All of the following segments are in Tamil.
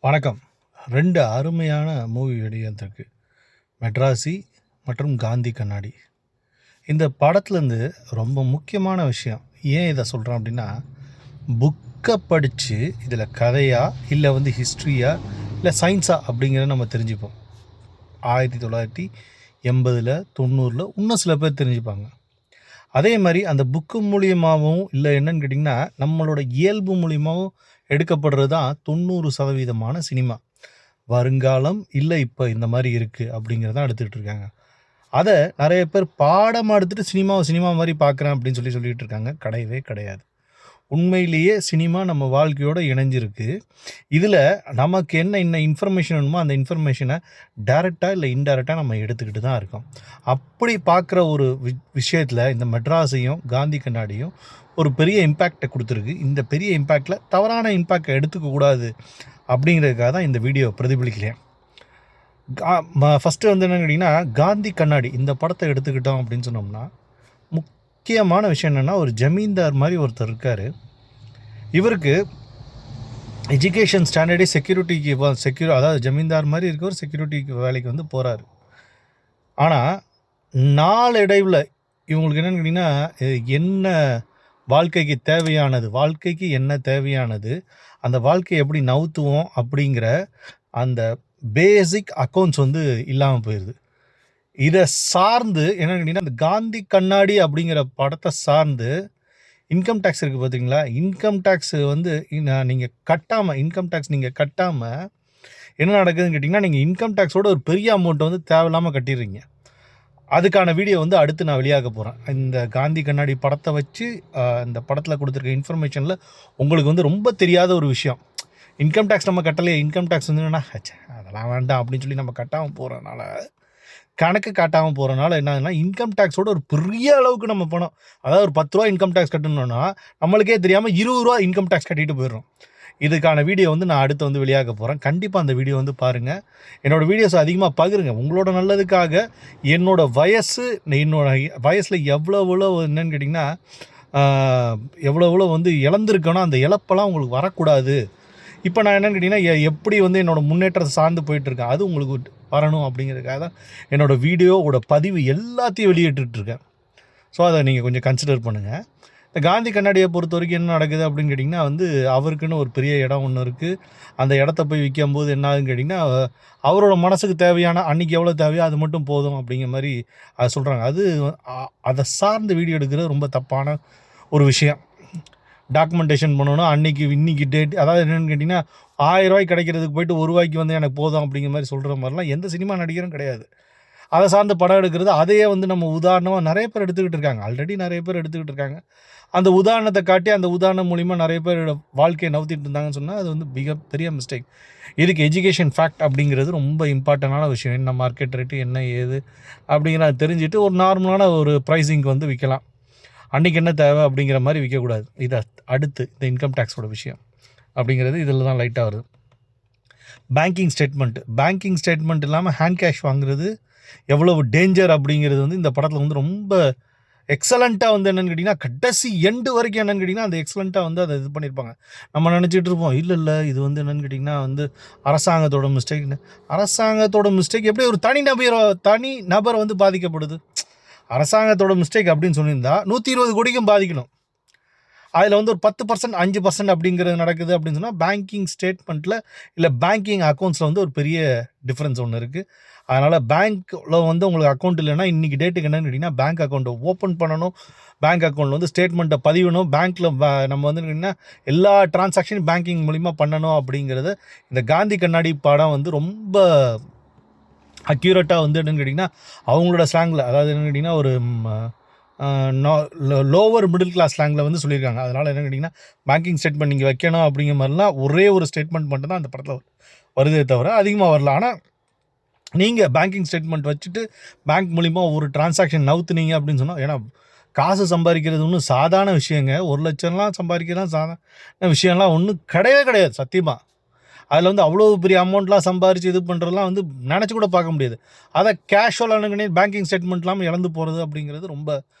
வணக்கம். 2 அருமையான மூவி வெளிவந்திருக்கு. மெட்ராசி மற்றும் காந்தி கண்ணாடி. இந்த படத்துலேருந்து ரொம்ப முக்கியமான விஷயம் ஏன் இதை சொல்கிறேன் அப்படின்னா, புக்கை படித்து இதில் கதையா இல்லை ஹிஸ்ட்ரியா இல்லை சயின்ஸா அப்படிங்கிறத நம்ம தெரிஞ்சுப்போம். 1980 90 இன்னும் சில பேர் தெரிஞ்சுப்பாங்க. அதே மாதிரி அந்த புக்கு மூலியமாகவும் இல்லை என்னன்னு கேட்டிங்கன்னா நம்மளோட இயல்பு மூலியமாகவும் எடுக்கப்படுறது தான் 90% சினிமா. வருங்காலம் இல்லை இப்போ இந்த மாதிரி இருக்குது அப்படிங்கிறதான் எடுத்துக்கிட்டு இருக்காங்க. அதை நிறைய பேர் பாடமாக எடுத்துகிட்டு சினிமா மாதிரி பார்க்குறேன் அப்படின்னு சொல்லிட்டு இருக்காங்க. கிடையவே கிடையாது. உண்மையிலேயே சினிமா நம்ம வாழ்க்கையோடு இணைஞ்சிருக்கு. இதில் நமக்கு என்ன இன்ஃபர்மேஷன் வேணுமோ அந்த இன்ஃபர்மேஷனை டைரெக்டாக இல்லை இன்டைரக்டாக நம்ம எடுத்துக்கிட்டு தான் இருக்கோம். அப்படி பார்க்குற ஒரு விஷயத்தில் இந்த மெட்ராஸையும் காந்தி கண்ணாடியும் ஒரு பெரிய இம்பேக்டை கொடுத்துருக்கு. இந்த பெரிய இம்பேக்டில் தவறான இம்பேக்டை எடுத்துக்கக்கூடாது அப்படிங்கிறதுக்காக தான் இந்த வீடியோ பிரதிபலிக்கிறேன். ஃபஸ்ட்டு என்னென்னு கேட்டிங்கன்னா, காந்தி கண்ணாடி இந்த படத்தை எடுத்துக்கிட்டோம் அப்படின்னு சொன்னோம்னா, முக்கியமான விஷயம் என்னென்னா, ஒரு ஜமீன்தார் மாதிரி ஒருத்தர் இருக்கார். இவருக்கு எஜுகேஷன் ஸ்டாண்டர்டே செக்யூரிட்டிக்கு அதாவது ஜமீன்தார் மாதிரி இருக்க ஒரு செக்யூரிட்டிக்கு வேலைக்கு போகிறாரு. ஆனால் நாளடைவில் இவங்களுக்கு என்னென்னு கேட்டிங்கன்னா, என்ன வாழ்க்கைக்கு என்ன தேவையானது, அந்த வாழ்க்கையை எப்படி நவுத்துவோம் அப்படிங்கிற அந்த பேசிக் அக்கௌண்ட்ஸ் இல்லாமல் போயிடுது. இதை சார்ந்து என்னென்னு கேட்டிங்கன்னா, அந்த காந்தி கண்ணாடி அப்படிங்கிற படத்தை சார்ந்து இன்கம் டேக்ஸ் இருக்குது பார்த்தீங்களா, இன்கம் டேக்ஸ் நீங்கள் கட்டாமல் என்ன நடக்குதுன்னு கேட்டிங்கன்னா, நீங்கள் இன்கம் டேக்ஸோட ஒரு பெரிய அமௌண்ட்டை தேவையில்லாமல் கட்டிடுறீங்க. அதுக்கான வீடியோ அடுத்து நான் வெளியாக போகிறேன். இந்த காந்தி கண்ணாடி படத்தை வச்சு இந்த படத்தில் கொடுத்துருக்க இன்ஃபர்மேஷனில் உங்களுக்கு ரொம்ப தெரியாத ஒரு விஷயம், இன்கம் டேக்ஸ் நம்ம கட்டலையே, இன்கம் டேக்ஸ் என்னன்னா அதெல்லாம் வேண்டாம் அப்படின்னு சொல்லி நம்ம கணக்கு காட்டாமல் போகிறனால என்னதுன்னா, இன்கம் டேக்ஸோட ஒரு பெரிய அளவுக்கு நம்ம பணம், அதாவது ஒரு 10 ரூபா இன்கம் டேக்ஸ் கட்டணும்னா நம்மளுக்கே தெரியாமல் 20 ரூபா இன்கம் டேக்ஸ் கட்டிட்டு போயிடுறோம். இதுக்கான வீடியோ நான் அடுத்து வெளியாக போகிறேன். கண்டிப்பாக அந்த வீடியோ பாருங்கள். என்னோடய வீடியோஸ் அதிகமாக பகிருங்க. உங்களோட நல்லதுக்காக என்னோடய வயசில் எவ்வளோ என்னன்னு கேட்டிங்கன்னா, எவ்வளோ இழந்திருக்கணும், அந்த இழப்பெல்லாம் உங்களுக்கு வரக்கூடாது. இப்போ நான் என்னென்னு கேட்டிங்கன்னா, எப்படி என்னோடய முன்னேற்றத்தை சார்ந்து போயிட்டுருக்கேன், அது உங்களுக்கு வரணும் அப்படிங்கிறதுக்காக தான் என்னோடய வீடியோவோட பதிவு எல்லாத்தையும் வெளியிட்டுருக்கேன். ஸோ அதை நீங்கள் கொஞ்சம் கன்சிடர் பண்ணுங்கள். இந்த காந்தி கண்ணாடியை பொறுத்த வரைக்கும் என்ன நடக்குது அப்படின்னு கேட்டிங்கன்னா, அவருக்குன்னு ஒரு பெரிய இடம் ஒன்று இருக்குது. அந்த இடத்த போய் விற்கும்போது என்ன ஆகுதுன்னு கேட்டிங்கன்னா, அவரோட மனசுக்கு தேவையான அன்றைக்கி எவ்வளோ தேவையோ அது மட்டும் போதும் அப்படிங்கிற மாதிரி அதை சொல்கிறாங்க. அதை சார்ந்து வீடியோ எடுக்கிறது ரொம்ப தப்பான ஒரு விஷயம். டாக்குமெண்டேஷன் பண்ணணும், இன்றைக்கி டேட், அதாவது என்னென்னு கேட்டிங்கன்னா, 1000 ரூபாய்க்கு கிடைக்கிறதுக்கு போய்ட்டு ₹1 எனக்கு போதும் அப்படிங்கிற மாதிரி சொல்கிற மாதிரிலாம் எந்த சினிமா நடிகரும் கிடையாது. அதை சார்ந்து படம் எடுக்கிறது, அதையே நம்ம உதாரணமாக நிறைய பேர் எடுத்துக்கிட்டு இருக்காங்க. ஆல்ரெடி நிறைய பேர் எடுத்துக்கிட்டு இருக்காங்க. அந்த உதாரணத்தை காட்டி அந்த உதாரணம் மூலிமா நிறைய பேர் வாழ்க்கையை நவுத்திட்டு இருந்தாங்கன்னு சொன்னால் அது மிகப்பெரிய மிஸ்டேக். இதுக்கு எஜுகேஷன் ஃபேக்ட் அப்படிங்கிறது ரொம்ப இம்பார்ட்டண்டான விஷயம். என்ன மார்க்கெட் ரேட்டு என்ன ஏது அப்படிங்கிறத தெரிஞ்சுட்டு ஒரு நார்மலான ஒரு ப்ரைஸிங்க்கு விற்கலாம். அன்றைக்கி என்ன தேவை அப்படிங்கிற மாதிரி விற்கக்கூடாது. இதை அடுத்து இந்த இன்கம் டேக்ஸோட விஷயம் அப்படிங்கிறது இதில் தான் லைட்டாக வருது. பேங்கிங் ஸ்டேட்மெண்ட் இல்லாமல் ஹேண்ட் கேஷ் வாங்குறது எவ்வளவு டேஞ்சர் அப்படிங்கிறது இந்த படத்தில் ரொம்ப எக்ஸலண்ட்டாக என்னென்னு கேட்டிங்கன்னா, கடைசி எண்டு வரைக்கும் என்னென்னு கேட்டிங்கன்னா, அந்த எக்ஸலண்ட்டாக அதை இது பண்ணியிருப்பாங்க. நம்ம நினச்சிட்டு இருப்போம், இல்லை இது என்னென்னு கேட்டிங்கன்னா அரசாங்கத்தோட மிஸ்டேக் எப்படி ஒரு தனி நபர் பாதிக்கப்படுது. அரசாங்கத்தோட மிஸ்டேக் அப்படின்னு சொல்லியிருந்தா 120 கோடிக்கும் பாதிக்கணும். அதில் ஒரு 10% 5% அப்படிங்கிறது நடக்குது அப்படின்னு சொன்னால் பேங்கிங் ஸ்டேட்மெண்ட்டில் இல்லை பேங்கிங் அக்கௌண்ட்ஸில் ஒரு பெரிய டிஃப்ரென்ஸ் ஒன்று இருக்குது. அதனால் பேங்க்கில் உங்களுக்கு அக்கௌண்ட் இல்லைன்னா இன்றைக்கி டேட்டுக்கு என்னென்னு கேட்டிங்கன்னா, பேங்க் அக்கௌண்ட்டை ஓப்பன் பண்ணணும், பேங்க் அக்கௌண்ட்டில் ஸ்டேட்மெண்ட்டை பதிவணும், பேங்க்கில் நம்ம கேட்டிங்கன்னா எல்லா டிரான்சாக்ஷனும் பேங்கிங் மூலிமா பண்ணணும் அப்படிங்கிறது இந்த காந்தி கண்ணாடி படம் ரொம்ப அக்யூரேட்டாக என்னென்னு கேட்டிங்கன்னா, அவங்களோட ஸ்லாங்கில், அதாவது என்னென்னு கேட்டிங்கன்னா ஒரு லோவர் மிடில் கிளாஸ் ஸ்லாங்கில் சொல்லியிருக்காங்க. அதனால் என்னென்னு கேட்டிங்கன்னா, பேங்கிங் ஸ்டேட்மெண்ட் நீங்கள் வைக்கணும் அப்படிங்கிற மாதிரிலாம் ஒரே ஒரு ஸ்டேட்மெண்ட் மட்டும் தான் அந்த படத்தில் வருதே தவிர அதிகமாக வரல. ஆனால் நீங்கள் பேங்கிங் ஸ்டேட்மெண்ட் வச்சுட்டு பேங்க் மூலிமா ஒரு டிரான்சாக்ஷன் நவுத்துனீங்க அப்படின்னு சொன்னால், ஏன்னா காசு சம்பாதிக்கிறது ஒன்றும் சாதாரண விஷயங்க. 1 லட்சம்லாம் சம்பாதிக்கலாம் சாதாரண விஷயம்லாம் ஒன்றும் கிடையவே கிடையாது சத்தியமாக. அதில் அவ்வளோ பெரிய அமௌண்ட்லாம் சம்பாரித்து இது பண்ணுறதுலாம் நினச்சி கூட பார்க்க முடியாது. அதை கேஷுவலான பேங்கிங் ஸ்டேட்மெண்ட் இல்லாமல் இழந்து போகிறது அப்படிங்கிறது ரொம்ப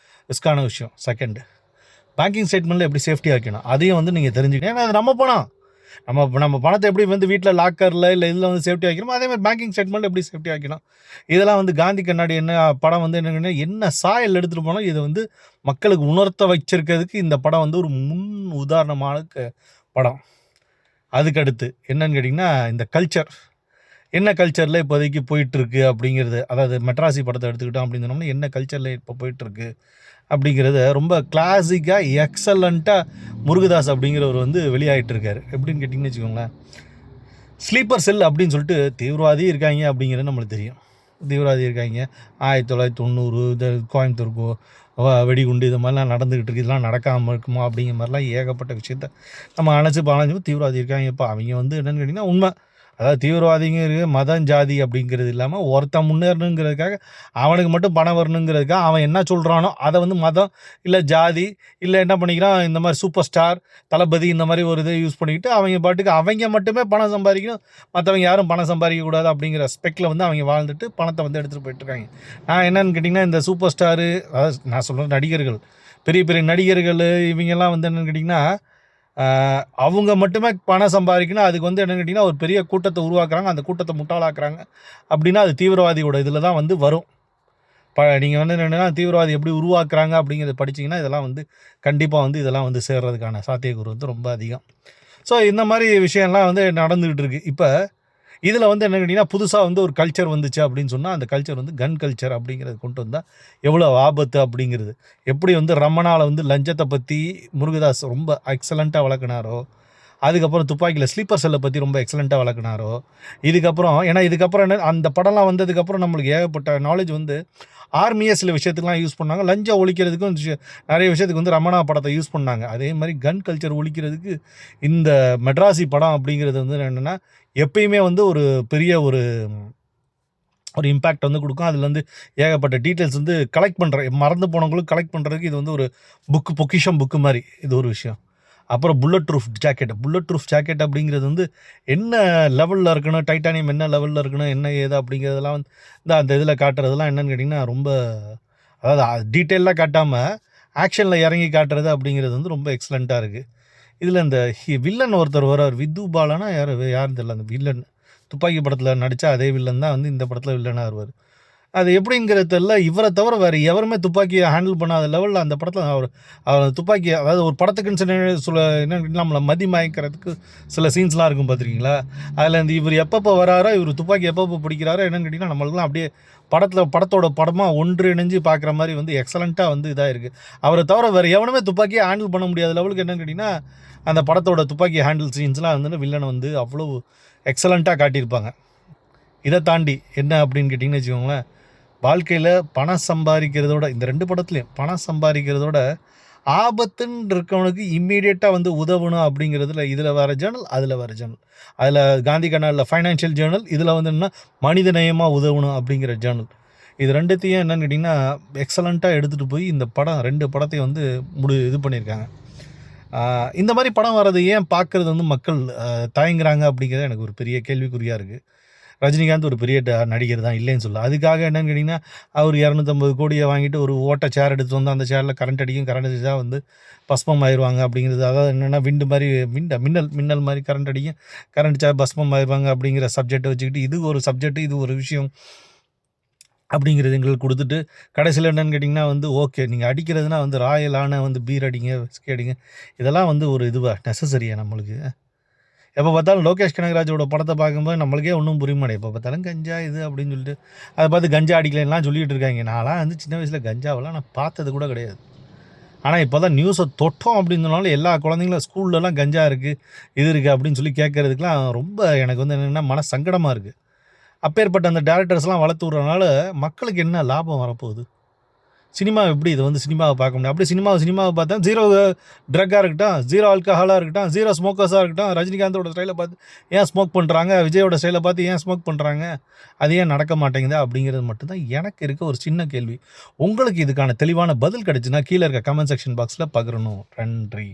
ரிஸ்க்கான விஷயம். செகண்டு, பேங்கிங் ஸ்டேட்மெண்ட்டில் எப்படி சேஃப்டியாக வைக்கணும் அதையும் நீங்கள் தெரிஞ்சுக்கணும். ஏன்னா அது நம்ம பணம், நம்ம பணத்தை எப்படி வந்து வீட்டில் லாக்கரில் இல்லை இதில் வந்து சேஃப்டி வைக்கிறோமோ அதே மாதிரி பேங்கிங் ஸ்டேட்மெண்ட் எப்படி சேஃப்டி வைக்கணும். இதெல்லாம் வந்து காந்தி கண்ணாடி என்ன படம் வந்து என்ன சாயல் எடுத்துகிட்டு போனால் இதை வந்து மக்களுக்கு உணர்த்த வச்சிருக்கிறதுக்கு இந்த படம் வந்து ஒரு முன் உதாரணமான படம். அதுக்கடுத்து என்னன்னு கேட்டிங்கன்னா இந்த கல்ச்சர் என்ன கல்ச்சரில் இப்போதைக்கு போயிட்டுருக்கு அப்படிங்கிறது, அதாவது மெட்ராசி படத்தை எடுத்துக்கிட்டோம் அப்படின்னு சொன்னோம்னா என்ன கல்ச்சரில் இப்போ போயிட்டுருக்கு அப்படிங்கிறத ரொம்ப கிளாசிக்காக எக்ஸலண்ட்டாக முருகதாஸ் அப்படிங்கிறவர் வந்து வெளியாகிட்டு இருக்காரு. எப்படின்னு கேட்டிங்கன்னு வச்சுக்கோங்களேன், ஸ்லீப்பர் செல் அப்படின்னு சொல்லிட்டு தீவிரவாதி இருக்காங்க அப்படிங்கிறது நம்மளுக்கு தெரியும். தீவிரவாதி இருக்காங்க 1990 இந்த கோயம்புத்தூருக்கு வெடிகுண்டு இது மாதிரிலாம் நடந்துக்கிட்டு இருக்குது. இதெல்லாம் நடக்காமல் இருக்குமா அப்படிங்கிற மாதிரிலாம் ஏகப்பட்ட விஷயத்த நம்ம அணைச்சி தீவிரவாதி இருக்காங்க. இப்போ அவங்க வந்து என்னென்னு கேட்டிங்கன்னா உண்மை, அதாவது தீவிரவாதிங்க மதம் ஜாதி அப்படிங்கிறது இல்லாமல் ஒருத்தன் முன்னேறணுங்கிறதுக்காக அவனுக்கு மட்டும் பணம் வரணுங்கிறதுக்காக அவன் என்ன சொல்கிறானோ அதை வந்து மதம் இல்லை ஜாதி இல்லை என்ன பண்ணிக்கிறான் இந்த மாதிரி சூப்பர் ஸ்டார் தளபதி இந்த மாதிரி ஒரு இதை யூஸ் பண்ணிக்கிட்டு அவங்க பாட்டுக்கு அவங்க மட்டுமே பணம் சம்பாதிக்கணும், மற்றவங்க யாரும் பணம் சம்பாதிக்கக்கூடாது அப்படிங்கிற ஸ்பெக்கில் வந்து அவங்க வாழ்ந்துட்டு பணத்தை வந்து எடுத்துகிட்டு போயிட்டுருக்காங்க. நான் என்னன்னு கேட்டிங்கன்னா இந்த சூப்பர் ஸ்டாரு, அதாவது நான் சொல்கிறேன் நடிகர்கள், பெரிய பெரிய நடிகர்கள் இவங்கெல்லாம் வந்து என்னென்னு கேட்டிங்கன்னா அவங்க மட்டுமே பணம் சம்பாதிக்கணும். அதுக்கு வந்து என்னென்னு கேட்டிங்கன்னா ஒரு பெரிய கூட்டத்தை உருவாக்குறாங்க, அந்த கூட்டத்தை முட்டாளாக்குறாங்க அப்படின்னா அது தீவிரவாதியோட இதில் தான் வந்து வரும். நீங்கள் வந்து என்னென்னா தீவிரவாதி எப்படி உருவாக்குறாங்க அப்படிங்கிறத படிச்சிங்கன்னா இதெல்லாம் வந்து கண்டிப்பாக வந்து இதெல்லாம் வந்து சேர்றதுக்கான சாத்தியக்கூறு வந்து ரொம்ப அதிகம். ஸோ இந்த மாதிரி விஷயம்லாம் வந்து நடந்துக்கிட்டு இருக்குது. இப்போ இதில் வந்து என்ன கேட்டிங்கன்னா புதுசாக வந்து ஒரு கல்ச்சர் வந்துச்சு அப்படின்னு சொன்னால் அந்த கல்ச்சர் வந்து கன் கல்ச்சர் அப்படிங்கிறது கொண்டு வந்தால் எவ்வளோ ஆபத்து அப்படிங்கிறது, எப்படி வந்து ரமணாவில் வந்து லஞ்சத்தை பற்றி முருகதாஸ் ரொம்ப எக்ஸலண்ட்டாக வளர்க்குனாரோ, அதுக்கப்புறம் துப்பாக்கியில் ஸ்லீப்பர் செல்லை பற்றி ரொம்ப எக்ஸலண்ட்டாக வளர்க்குனாரோ, இதுக்கப்புறம் ஏன்னா இதுக்கப்புறம் என்ன அந்த படம்லாம் வந்ததுக்கப்புறம் நம்மளுக்கு ஏகப்பட்ட நாலேஜ் வந்து ஆர்மியே சில விஷயத்துக்குலாம் யூஸ் பண்ணாங்க. லஞ்சம் ஒழிக்கிறதுக்கும் நிறைய விஷயத்துக்கு வந்து ரமணா படத்தை யூஸ் பண்ணாங்க. அதே மாதிரி கன் கல்ச்சர் ஒழிக்கிறதுக்கு இந்த மெட்ராசி படம் அப்படிங்கிறது வந்து என்னென்னா எப்பயுமே வந்து ஒரு பெரிய ஒரு இம்பேக்ட் வந்து கொடுக்கும். அதில் வந்து ஏகப்பட்ட டீட்டெயில்ஸ் வந்து கலெக்ட் மறந்து போனவங்களுக்கு கலெக்ட் பண்ணுறதுக்கு இது வந்து ஒரு பொக்கிஷம் புக்கு மாதிரி இது ஒரு விஷயம். அப்புறம் புல்லட் ப்ரூஃப் ஜாக்கெட் அப்படிங்கிறது வந்து என்ன லெவலில் இருக்கணும், டைட்டானியம் என்ன லெவலில் இருக்கணும், என்ன ஏது அப்படிங்கிறதெல்லாம் வந்து அந்த இதில் காட்டுறதுலாம் என்னென்னு கேட்டிங்கன்னா ரொம்ப, அதாவது டீட்டெயிலாக காட்டாமல் ஆக்ஷனில் இறங்கி காட்டுறது அப்படிங்கிறது வந்து ரொம்ப எக்ஸலண்ட்டாக இருக்குது. இதில் இந்த வில்லன் ஒருத்தர் வரார், வித்து பாலானா யாருன்னு தெரியல, அந்த வில்லன் துப்பாக்கி படத்தில் நடித்தா அதே வில்லன் தான் வந்து இந்த படத்தில் வில்லனாக வருவார். அது எப்படிங்கிறது தெரியல, இவரை தவிர வேறு எவருமே துப்பாக்கியை ஹேண்டில் பண்ணாத லெவலில் அந்த படத்தில் அவர் துப்பாக்கி, அதாவது ஒரு படத்துக்குன்னு சொல்ல என்னன்னு நம்மளை மயக்கிறதுக்கு சில சீன்ஸ்லாம் இருக்கும் பார்த்துருக்கீங்களா, அதில் இந்த இவர் எப்பப்போ வராரோ இவர் துப்பாக்கி எப்பப்போ பிடிக்கிறாரோ என்னென்னு கேட்டிங்கன்னா நம்மளுக்குலாம் அப்படியே படத்தோட படமாக ஒன்றிணைஞ்சு பார்க்குற மாதிரி வந்து எக்ஸலண்ட்டாக வந்து இதாக இருக்குது. அவரை தவிர வேறு எவனுமே துப்பாக்கியை ஹேண்டில் பண்ண முடியாத லெவலுக்கு என்னென்னு கேட்டிங்கன்னா அந்த படத்தோட துப்பாக்கி ஹேண்டில் சீன்ஸ்லாம் வந்து வில்லனை வந்து அவ்வளோ எக்ஸலண்ட்டாக காட்டியிருப்பாங்க. இதை தாண்டி என்ன அப்படின்னு கேட்டிங்கன்னு வச்சுக்கோங்களேன், வாழ்க்கையில் பணம் சம்பாதிக்கிறதோட இந்த 2 படத்துலையும் பணம் சம்பாதிக்கிறதோட ஆபத்துன்னு இருக்கவனுக்கு இம்மீடியட்டாக வந்து உதவணும் அப்படிங்கிறதுல இதில் வேறு ஜேர்னல் அதில் வேறு ஜேர்னல். அதில் காந்தி கண்ணாடியில் ஃபைனான்ஷியல் ஜேர்னல், இதில் வந்து என்னென்னா மனித நேயமாக உதவணும் அப்படிங்கிற ஜேர்னல். இது 2த்தையும் என்னென்னு கேட்டிங்கன்னா எக்ஸலண்ட்டாக எடுத்துகிட்டு போய் இந்த படம் 2 படத்தையும் வந்து இது பண்ணியிருக்காங்க. இந்த மாதிரி படம் வர்றது ஏன் பார்க்குறது வந்து மக்கள் தயங்குறாங்க அப்படிங்கிறது எனக்கு ஒரு பெரிய கேள்விக்குறியாக இருக்குது. ரஜினிகாந்த் ஒரு பெரிய நடிகர் தான், இல்லைன்னு சொல்ல. அதுக்காக என்னென்னு கேட்டிங்கன்னா அவர் 250 கோடியை வாங்கிட்டு ஒரு ஓட்ட சேர் எடுத்து வந்து அந்த சேரில் கரண்ட் அடிக்கும், கரண்ட் அடிச்சா வந்து பஸ்மம் ஆயிடுவாங்க அப்படிங்கிறது. அதாவது என்னென்னா மின்னல் மாதிரி கரண்ட் அடிக்கும், கரண்ட் சேர் பஸ்மம் ஆயிடுவாங்க அப்படிங்கிற சப்ஜெக்டை வச்சுக்கிட்டு இது ஒரு சப்ஜெக்ட், இது ஒரு விஷயம் அப்படிங்கிறது எங்களுக்கு கொடுத்துட்டு கடைசியில் என்னென்னு கேட்டிங்கன்னா வந்து ஓகே நீங்கள் அடிக்கிறதுனா வந்து ராயலான வந்து பீர் அடிங்க, விஸ்கி அடிங்க, இதெல்லாம் வந்து ஒரு இதுவாக நெசசரியாக நம்மளுக்கு. எப்போ பார்த்தாலும் லோகேஷ் கனகராஜோட படத்தை பார்க்கும்போது நம்மளுக்கே ஒன்றும் புரிய மாட்டேன். எப்போ பார்த்தாலும் கஞ்சா இது அப்படின்னு சொல்லிட்டு அதை பார்த்து கஞ்சா அடிக்கலைன்னா சொல்லிகிட்டு இருக்காங்க. நான்லாம் வந்து சின்ன வயசில் கஞ்சாவெல்லாம் நான் பார்த்தது கூட கிடையாது. ஆனால் இப்போ தான் நியூஸை தொட்டோம் அப்படின்னு சொன்னாலும் எல்லா குழந்தைங்களும் ஸ்கூல்லலாம் கஞ்சா இருக்குது இது இருக்குது அப்படின்னு சொல்லி கேட்குறதுக்கெலாம் ரொம்ப எனக்கு வந்து என்னென்னா மன சங்கடமாக இருக்குது. அப்பேற்பட்ட அந்த டேரக்டர்ஸ்லாம் வளர்த்து விட்றதுனால மக்களுக்கு என்ன லாபம் வரப்போகுது? சினிமா எப்படி இதை வந்து சினிமாவை பார்க்க முடியும்? அப்படியே சினிமாவை பார்த்தா 0 ட்ரக்காக இருக்கட்டும், 0 ஆல்கஹாலாக இருக்கட்டும், 0 ஸ்மோக்கர்ஸாக இருக்கட்டும், ரஜினிகாந்தோட ஸ்டைலை பார்த்து ஏன் ஸ்மோக் பண்ணுறாங்க, விஜயோட ஸ்டைலை பார்த்து ஏன் ஸ்மோக் பண்ணுறாங்க, அது ஏன் நடக்க மாட்டேங்குதா அப்படிங்கிறது மட்டும்தான் எனக்கு இருக்க ஒரு சின்ன கேள்வி. உங்களுக்கு இதுக்கான தெளிவான பதில் கிடச்சுன்னா கீழே இருக்க கமெண்ட் செக்ஷன் பாக்ஸில் பகிரணும். நன்றி.